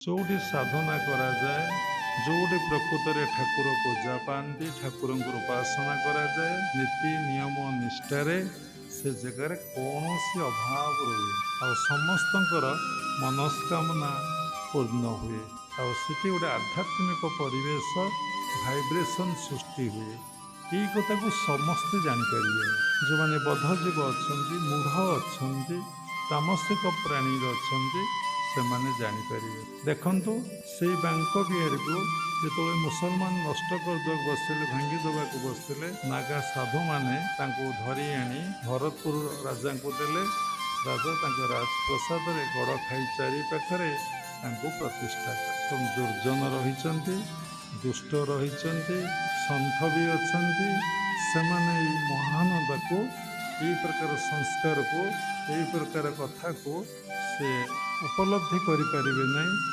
जोठी साधना कराए जोठी प्रकृत ठाकुर पूजा पाती ठाकुर उपासना कराए नीति नियम निष्ठार से जगार कौन अभाव रुए आ समस्त मनस्कामना पूर्ण हुए आठी गोटे आध्यात्मिक परिवेश भाइब्रेशन सृष्टि हुए यही कथा को समस्ते जापर जो मैंने बद्धजीव अच्छा मूढ़ अच्छा तामसिक प्राणी अच्छा से माने जापर देखु से बांक बिहार को जो मुसलमान नष्ट करदे बसते भांगी देवाक बसते नागा साधु मैंने धरी आनी भरतपुर राजा को देले राजा राजप्रसाद गड़ खाई चारि पाखे प्रतिष्ठा कर दुर्जन रही दुष्ट रही सन्थ भी अच्छा से महानदा को यही प्रकार संस्कार को यही प्रकार कथा को से उपलब्धि करें नहीं।